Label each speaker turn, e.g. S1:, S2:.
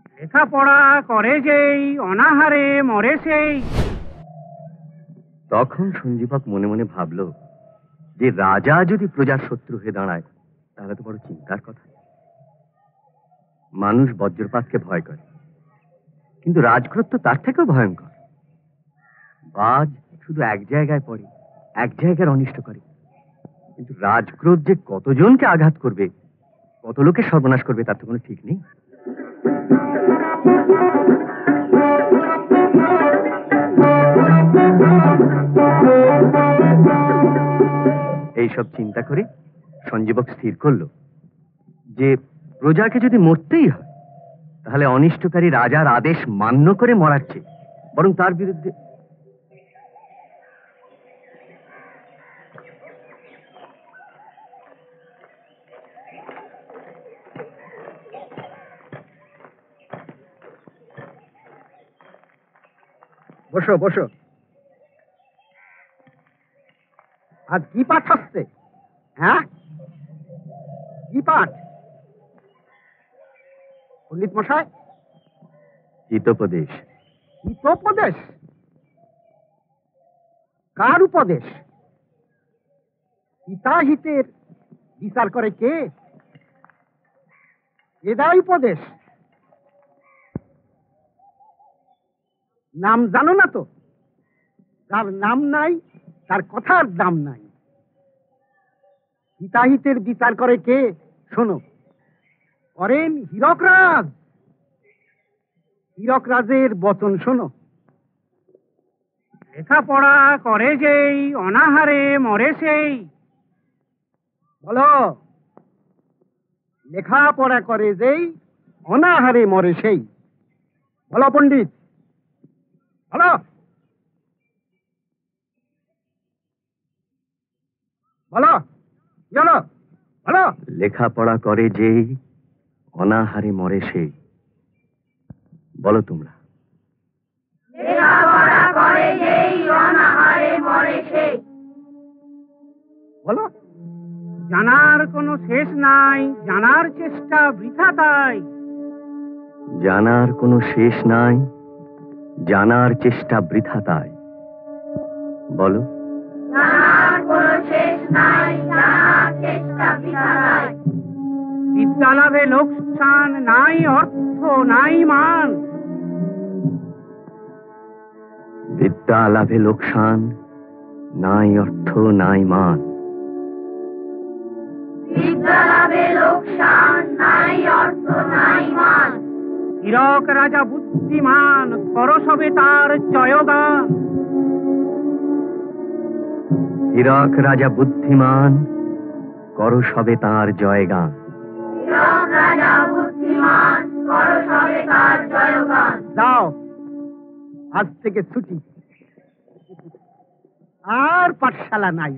S1: লেখাপড়া করে যেই অনাহারে মরে সেই।
S2: তখন সঞ্জীবক মনে মনে ভাবল যে রাজা যদি প্রজার শত্রু হয়ে দাঁড়ায় তাহলে তো বড় চিন্তার কথা। মানুষ বজ্রপাতকে ভয় করে, কিন্তু রাজক্রোধ তো তার থেকেও ভয়ঙ্কর। বাজ শুধু এক জায়গায় পড়ে, এক জায়গার অনিষ্ট করে, কিন্তু রাজক্রোধ যে কতজনকে আঘাত করবে, কত লোকের সর্বনাশ করবে তার তো কোনো ঠিক নেই। এইসব চিন্তা করে সঞ্জীবক স্থির করল যে প্রজাকে যদি মরতেই হয় তাহলে অনিষ্টকারী রাজার আদেশ মান্য করে মরার চেয়ে বরং তার বিরুদ্ধে।
S1: বসো বসো। আজ কি পাঠ হচ্ছে? হ্যাঁ, কি পাঠ? পণ্ডিত মশাই,
S2: হিতোপদেশ।
S1: হিতোপদেশ? কার উপদেশ? হিতাহিতের বিচার করে কে? কে দেয় উপদেশ? নাম জানো না তো? যার নাম নাই তার কথার দাম নাই। হিতাহিতের বিচার করে কে? শোনো, করেন হীরকরাজ। হীরকরাজের বচন শোনো। লেখাপড়া করে যেই অনাহারে মরে সেই। বলো, লেখাপড়া করে যেই অনাহারে মরে সেই। বলো পণ্ডিত, বলো। বলো, বলো, বলো।
S2: লেখাপড়া করে যেই অনাহারে মরে সেই। বলো তোমরা।
S3: লেখাপড়া করে যেই অনাহারে মরে সেই।
S1: বলো। জানার কোনো শেষ নাই, জানার চেষ্টা বৃথা তাই।
S2: জানার কোনো শেষ নাই, জানার চেষ্টা বৃথা তাই। বলো।
S3: জানার কোনো শেষ নাই, জানার চেষ্টা বৃথা তাই।
S1: বিদ্যা লাভে লোকসান নাই, অর্থ নাই মান।
S2: বিদ্যা লাভে লোকসান নাই, অর্থ নাই মান।
S3: বিদ্যা লাভে লোকসান নাই, অর্থ নাই মান।
S1: হীরক রাজা বুদ্ধিমান, করো সবে তার জয়গান।
S2: হীরক রাজা বুদ্ধিমান, করো সবে তার জয়গান।
S3: হীরক রাজা বুদ্ধিমান, করো সবে তার জয়গান।
S1: যাও, আজ থেকে ছুটি। আর পাঠশালা নাই।